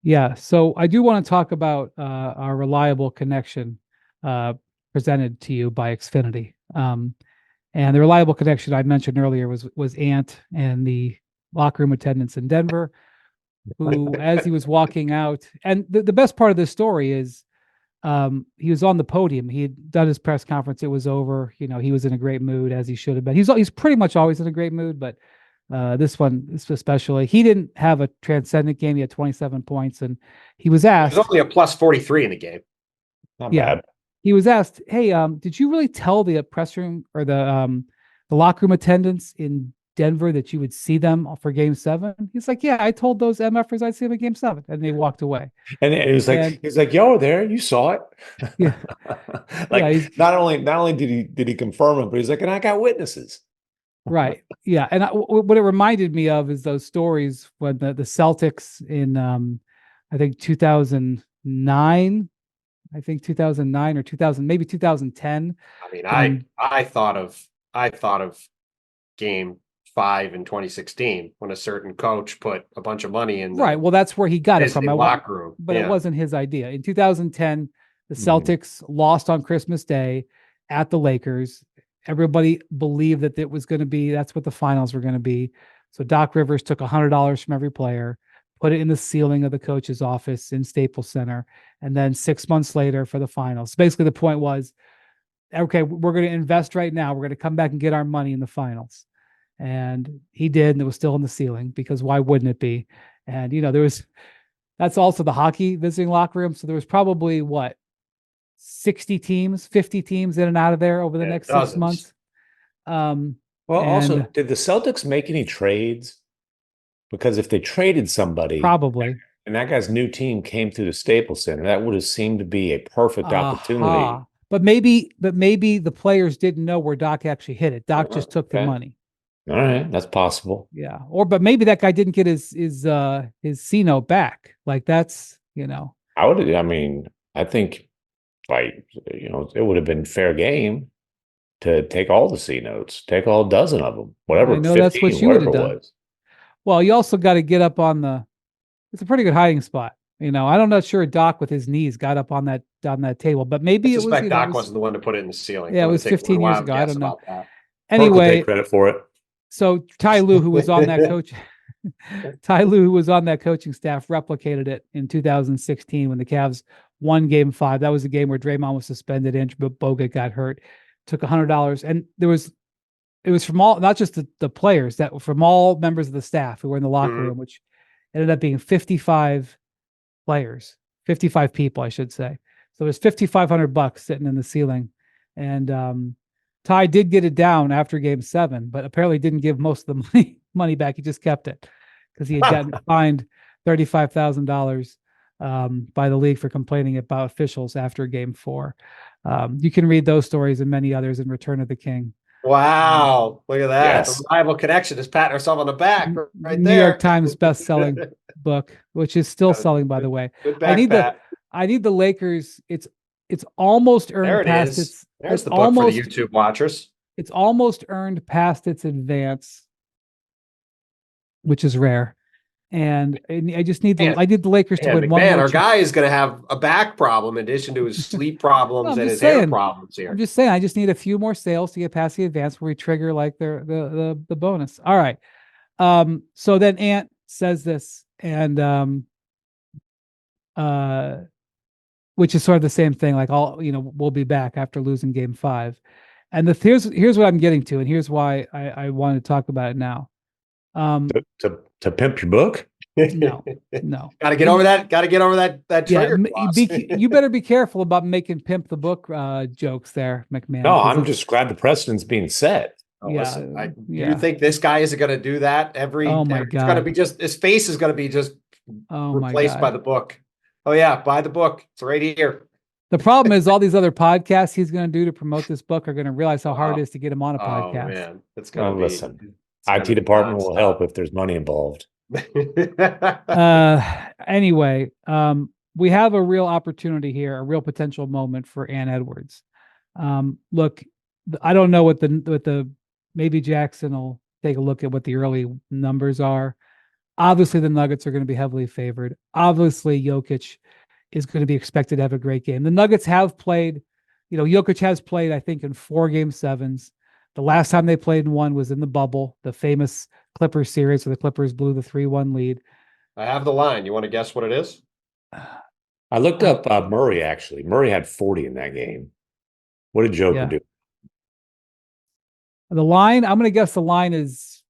Yeah. So I do want to talk about our reliable connection uh, presented to you by Xfinity. And the reliable connection I mentioned earlier was Ant and the locker room attendants in Denver, who, as he was walking out, and the best part of this story is he was on the podium. He had done his press conference. It was over. He was in a great mood, as he should have been. He's pretty much always in a great mood, but this one especially. He didn't have a transcendent game. He had 27 points, and he was There's asked, only a plus 43 in the game. Not yeah, bad. he was asked, "Hey, did you really tell the press room or the locker room attendants in Denver that you would see them for Game 7?" He's like, "Yeah, I told those MFers I'd see them in Game 7," and they walked away. And it was like And he's like, "Y'all were there, you saw it." yeah, yeah, Like not only did he confirm it, but he's like, "And I got witnesses." right. Yeah. And what it reminded me of is those stories when the Celtics in, I think 2009, I think 2009 or 2000, maybe 2010. I mean, When, I thought of game 5 in 2016 when a certain coach put a bunch of money in right. the Well, that's where he got it from. locker room. But it Yeah. wasn't his idea. In 2010, the Mhm. Celtics lost on Christmas Day at the Lakers. Everybody believed that it was going to be, that's what the finals were going to be. So Doc Rivers took $100 from every player, put it in the ceiling of the coach's office in Staples Center. And then 6 months later for the finals. Basically, the point was, okay, we're going to invest right now. We're going to come back and get our money in the finals. And he did, and it was still in the ceiling because why wouldn't it be? And, that's also the hockey visiting locker room. So there was probably what, 60 teams, 50 teams in and out of there over the next 6 dozens. months. Well, also, And did the Celtics make any trades? Because if they traded somebody probably. and that guy's new team came through the Staples Center, that would have seemed to be a perfect opportunity. Aha. But maybe the players didn't know where Doc actually hit it. Doc just took the Okay. money. All right, that's possible. Yeah. But maybe that guy didn't get his C note back. Like that's, I think like, it would have been fair game to take all the C notes, take all a dozen of them, whatever, I know that's 15, what you would whatever have it done. was. Well, you also got to get up on it's a pretty good hiding spot. I'm not sure Doc with his knees got up on that table, but maybe I it was, suspect Doc wasn't the one to put it in the ceiling. yeah, I'm it gonna was take 15 one years wild ago. I guess don't know. about that. Kirk will Anyway, take credit for it. so Ty Lue, who was on that coaching staff, replicated it in 2016 when the Cavs won Game 5. That was the game where Draymond was suspended, Andrew Bogut got hurt, took $100, and it was from all, not just the players, that from all members of the staff who were in the locker room, which ended up being 55 players, 55 people, I should say. So there's $5,500 sitting in the ceiling, and Ty did get it down after Game 7, but apparently didn't give most of the money back. He just kept it because he had gotten fined $35,000 by the league for complaining about officials after Game 4. You can read those stories and many others in Return of the King. Wow, look at that. Yes. The reliable connection is patting herself on the back right New there. York Times best-selling book, which is still selling, by the way. Good back, I need the Lakers. It's almost earned there it past is. its. There's It's the book for the almost YouTube watchers. it's almost earned past its advance, which is rare. And I just need I need the Lakers to win one McMahon, more. our guy is going to have a back problem in addition to his sleep problems and his hair problems here. I'm just saying, I just need a few more sales to get past the advance where we trigger like the bonus. All right. So then Ant says this, and which is sort of the same thing, like we'll be back after losing Game 5. And here's what I'm getting to, and here's why I want to talk about it now. To pimp your book? No. Got to get over that. Got to get over that trigger. You better be careful about making pimp the book jokes there, MacMahon. No, I'm just glad the precedent's being set. Oh, yeah, listen, you think this guy isn't going to do that Oh my God. It's going to be just, his face is going to be just replaced by the book. Oh yeah, buy the book. It's right here. The problem is all these other podcasts he's going to do to promote this book are going to realize how hard it is to get him on a podcast. Oh man, it's going to be. Listen, IT department will help if there's money involved. Anyway, we have a real opportunity here, a real potential moment for Ann Edwards. Look, I don't know what the maybe Jackson will take a look at what the early numbers are. Obviously, the Nuggets are going to be heavily favored. Obviously, Jokic is going to be expected to have a great game. The Nuggets have played, Jokic has played, I think, in 4 game sevens. The last time they played in one was in the bubble, the famous Clippers series where the Clippers blew the 3-1 lead. I have the line. You want to guess what it is? I looked up Murray, actually. Murray had 40 in that game. What did Joker do? The line, I'm going to guess the line is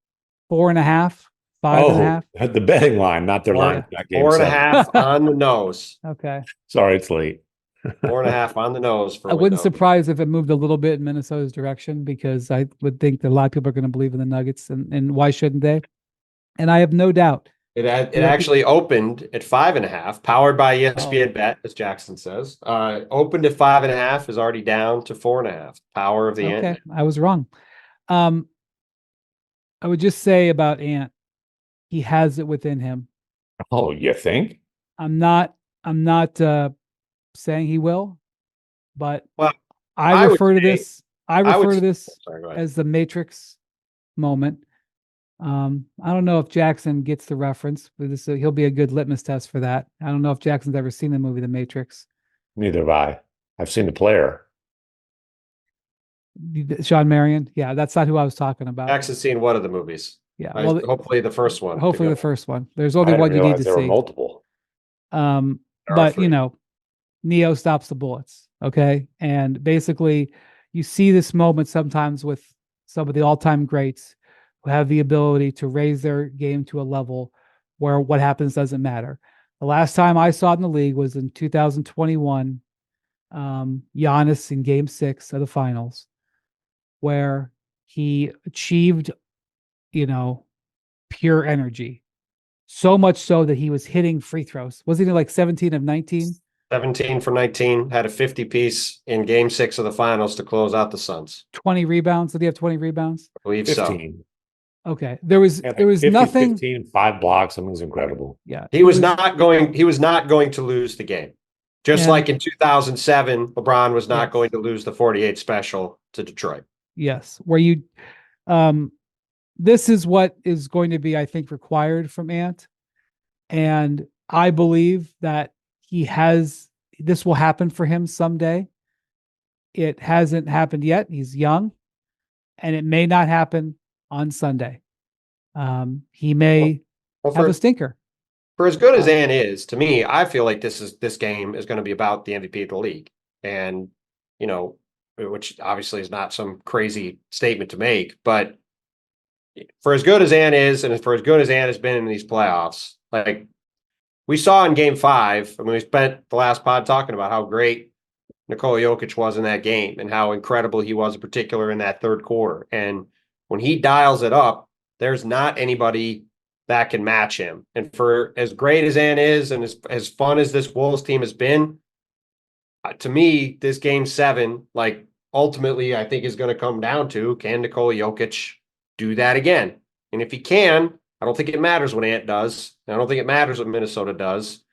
4.5, 5.5. The betting line, not their line. Not game 4.5 on the nose. Okay. Sorry, it's late. 4.5 on the nose for I wouldn't surprise if it moved a little bit in Minnesota's direction, because I would think that a lot of people are going to believe in the Nuggets, and why shouldn't they? And I have no doubt. It actually opened at 5.5, powered by ESPN Bet, as Jackson says. Opened at 5.5, is already down to 4.5. Power of the Ant. Okay, I was wrong. I would just say about Ant, he has it within him. Oh, you think? I'm not saying he will, but I refer to this as the Matrix moment. I don't know if Jackson gets the reference, but he'll be a good litmus test for that. I don't know if Jackson's ever seen the movie The Matrix. Neither have I. I've seen the player. Sean Marion. Yeah, that's not who I was talking about. Jackson's seen one of the movies. Yeah, hopefully the first one. Hopefully the first one. There's only one you need to see. There were multiple. But Neo stops the bullets. Okay, and basically, you see this moment sometimes with some of the all-time greats who have the ability to raise their game to a level where what happens doesn't matter. The last time I saw it in the league was in 2021, Giannis in Game 6 of the Finals, where he achieved, pure energy. So much so that he was hitting free throws. Wasn't he like 17 of 19? 17 for 19, had a 50-piece in Game 6 of the Finals to close out the Suns. 20 rebounds. Did he have 20 rebounds? I believe 15. So. Okay. There was 50, nothing. 15, 5 blocks. Something's incredible. Yeah. He was not going to lose the game. Just like in 2007, LeBron was not going to lose the 48 special to Detroit. Yes. Where this is what is going to be, I think, required from Ant. And I believe that this will happen for him someday. It hasn't happened yet. He's young, and it may not happen on Sunday. He may have a stinker. For as good as Ant is, to me, I feel like this game is going to be about the MVP of the league. And, which obviously is not some crazy statement to make, but for as good as Ant is, and for as good as Ant has been in these playoffs, like we saw in Game 5, we spent the last pod talking about how great Nikola Jokic was in that game and how incredible he was, in particular in that third quarter. And when he dials it up, there's not anybody that can match him. And for as great as Ant is, and as fun as this Wolves team has been, to me, this Game 7, ultimately, I think is going to come down to, can Nikola Jokic do that again? And if he can, I don't think it matters what Ant does. I don't think it matters what Minnesota does.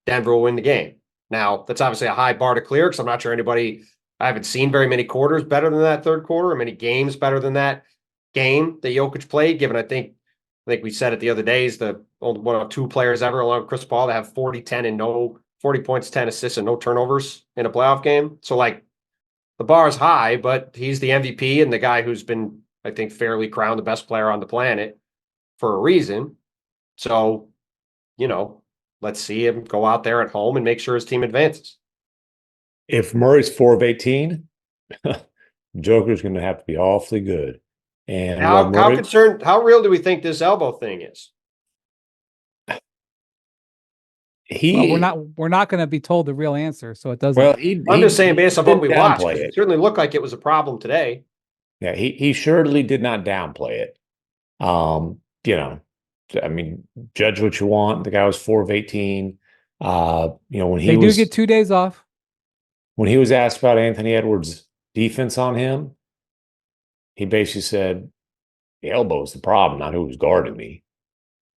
Denver will win the game. Now, that's obviously a high bar to clear, because I'm not sure I haven't seen very many quarters better than that third quarter, or many games better than that game that Jokic played, given I think we said it the other day, is the only one of 2 players ever, along with Chris Paul, to have 40 points, 10 assists, and no turnovers in a playoff game. So, the bar is high, but he's the MVP and the guy who's been, I think, fairly crowned the best player on the planet for a reason. So, let's see him go out there at home and make sure his team advances. If Murray's 4 of 18, Joker's going to have to be awfully good. And how real do we think this elbow thing is? We're not going to be told the real answer, so it doesn't. Well, I'm just saying, based on what we watched, it certainly looked like it was a problem today. Yeah, he surely did not downplay it. Judge what you want. The guy was 4 of 18. When he do get 2 days off. When he was asked about Anthony Edwards' defense on him, he basically said the elbow is the problem, not who was guarding me.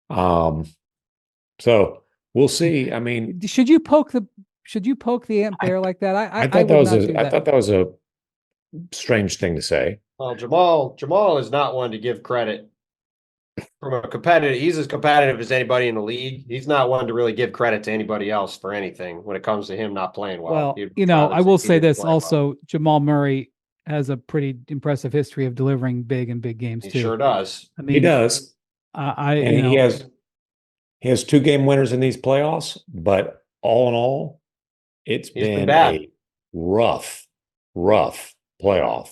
So we'll see. I mean, should you poke the Ant Bear like that? I thought that was a strange thing to say. Well, Jamal is not one to give credit from a competitive, he's as competitive as anybody in the league. He's not one to really give credit to anybody else for anything when it comes to him not playing well. Well, He'd you know, rather I will he say didn't this play well. also: Jamal Murray has a pretty impressive history of delivering big and big games He too. sure does. I He mean, does. And you know, he has 2 game winners in these playoffs, but all in all, it's He's been been bad. a rough playoff.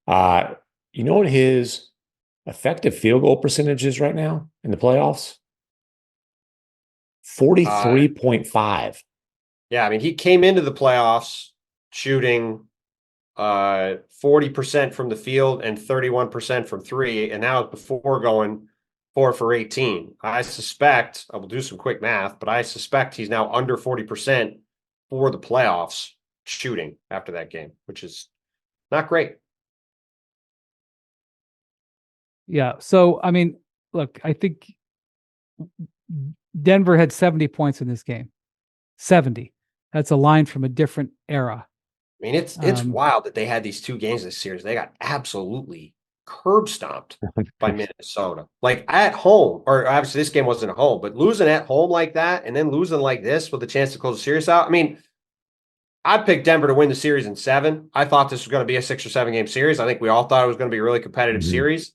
You know what his effective field goal percentage is right now in the playoffs? 43.5. Yeah, I mean, he came into the playoffs shooting 40% from the field and 31% from three, and now before going 4 for 18. I suspect, I will do some quick math, but I suspect he's now under 40% for the playoffs shooting after that game, which is not great. yeah. So, I mean, look, I think Denver had 70 points in this game. 70. That's a line from a different era. I mean, it's wild that they had these 2 games this series. They got absolutely curb stomped by Minnesota. Like at home, or obviously this game wasn't at home, but losing at home like that and then losing like this with a chance to close the series out. I mean, I picked Denver to win the series in 7. I thought this was going to be a 6 or 7 game series. I think we all thought it was going to be a really competitive series.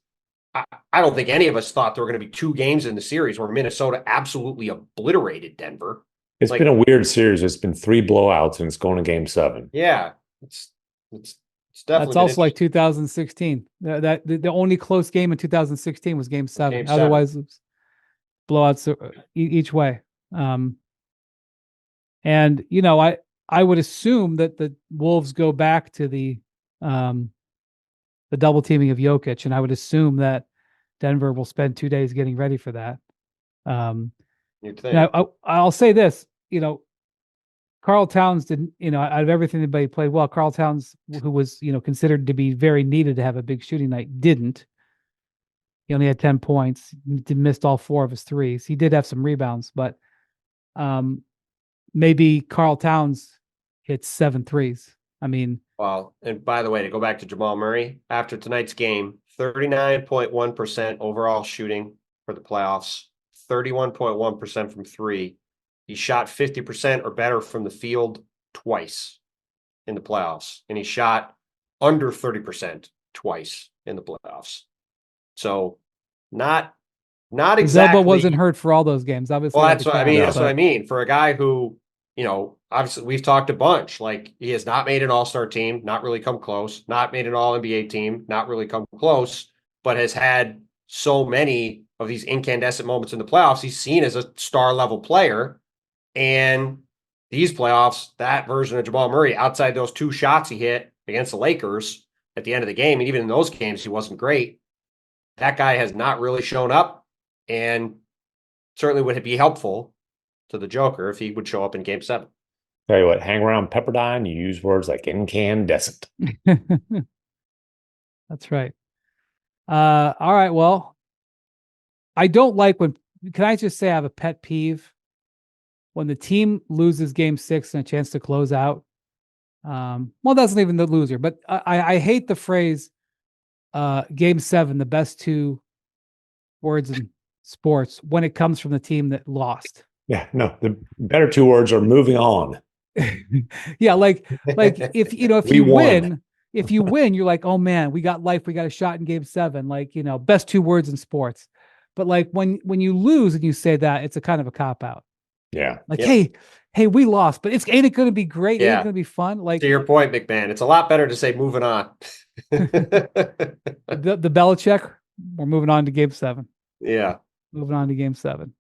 I don't think any of us thought there were going to be 2 games in the series where Minnesota absolutely obliterated Denver. It's been a weird series. It's been 3 blowouts, and it's going to game 7. Yeah, it's definitely. That's also like 2016. The only close game in 2016 was game 7. Game 7. Otherwise, it was blowouts each way. And you know, I would assume that the Wolves go back to the double teaming of Jokic, and I would assume that Denver will spend 2 days getting ready for that. You'd think. Now, I'll say this: you know, Karl Towns didn't. You know, out of everything anybody played well, Karl Towns, who was considered to be very needed to have a big shooting night, didn't. He only had 10 points. He missed all 4 of his threes. He did have some rebounds, but maybe Karl Towns hits 7 threes. I mean, well, and by the way, to go back to Jamal Murray, after tonight's game, 39.1% overall shooting for the playoffs, 31.1% from 3. He shot 50% or better from the field twice in the playoffs, and he shot under 30% twice in the playoffs. So not his exactly. elbow wasn't hurt for all those games. Obviously, Well, that's what I mean. That's but what I mean. For a guy who, obviously we've talked a bunch. Like he has not made an all-star team, not really come close, not made an all-NBA team, not really come close, but has had so many of these incandescent moments in the playoffs. He's seen as a star level player. And these playoffs, that version of Jamal Murray, outside those 2 shots he hit against the Lakers at the end of the game, and even in those games, he wasn't great. That guy has not really shown up, and certainly would be helpful to the Joker if he would show up in game 7. Tell you what, hang around Pepperdine, you use words like incandescent. That's right. All right. Well, I don't like when, can I just say I have a pet peeve when the team loses game 6 and a chance to close out. Well, that's not even the loser, but I hate the phrase game 7, the best 2 words in sports when it comes from the team that lost. Yeah, no, the better 2 words are moving on. Yeah, like if if you win, you're like, oh man, we got life, we got a shot in game 7. Like, best 2 words in sports. But like when you lose and you say that, it's a kind of a cop out. Yeah. Like, hey, we lost, but ain't it going to be great? Yeah. Ain't it going to be fun? Like, to your point, McMahon, it's a lot better to say moving on. the Belichick, we're moving on to game 7. Yeah. Moving on to game 7.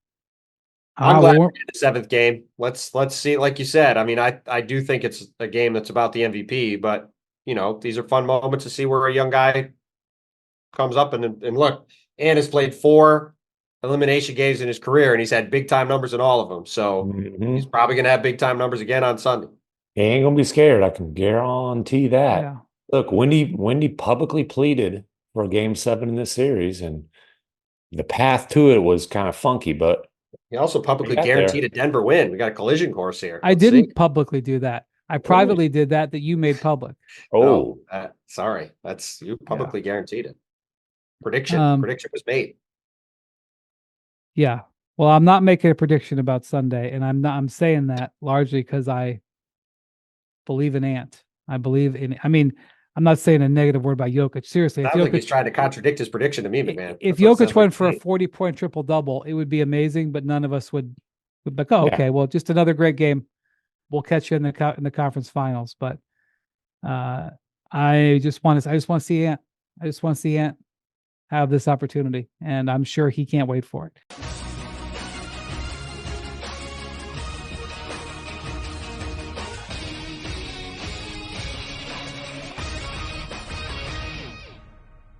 I'm glad we're in the 7th game. Let's see. Like you said, I mean, I do think it's a game that's about the MVP, but these are fun moments to see where a young guy comes up and look, and has played 4 elimination games in his career, and he's had big time numbers in all of them. So he's probably going to have big time numbers again on Sunday. He ain't gonna be scared. I can guarantee that. Yeah. Look, Wendy publicly pleaded for game 7 in this series, and the path to it was kind of funky, but he also publicly guaranteed a Denver win. We got a collision course here. I didn't publicly do that. I privately did that you made public. Oh, sorry. You publicly guaranteed it. Prediction was made. Yeah. Well, I'm not making a prediction about Sunday, and I'm saying that largely because I believe in Ant. I believe in. I mean, I'm not saying a negative word about Jokic. Seriously, if Sounds like he's Jokic trying to contradict his prediction to me, McMahon. if That's what it Jokic sounds went like for to a me. 40-point triple double, it would be amazing. But none of us would be like, oh, Yeah. okay, well, just another great game. We'll catch you in the conference finals. But I just want to see Ant. I just want to see Ant have this opportunity, and I'm sure he can't wait for it.